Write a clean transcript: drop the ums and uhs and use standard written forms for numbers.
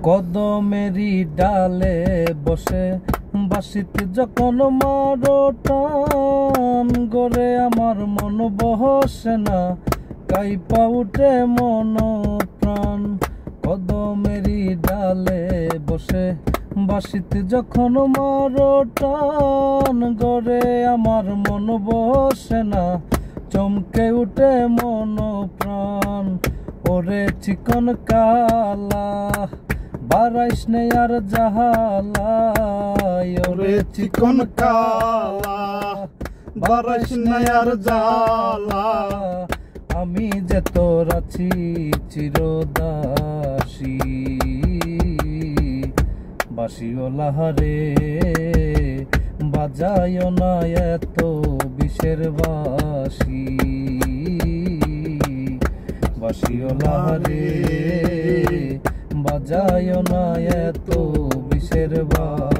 কদমেরই ডালে বসে বাঁশিতে যখন মারো টান, গড়ে আমার মন বসে না, কাইপা উঠে মন প্রাণ। কদমেরই ডালে বসে বাঁশিতে যখন মারো টান, গড়ে আমার মন বসে না, চমকে উঠে মন প্রাণ। ওরে চিকন কালা বারাইস নে আর জাহালা, ওরে চিকন কালা বারাইস নে আর জাহালা। আমি যে তোর আছি চিরদাসী, বাঁশিওয়ালা রে বাজায় না এত বিষের বাঁশি, বাঁশিওয়ালা রে বাজায় না এত বিষের বাঁশি।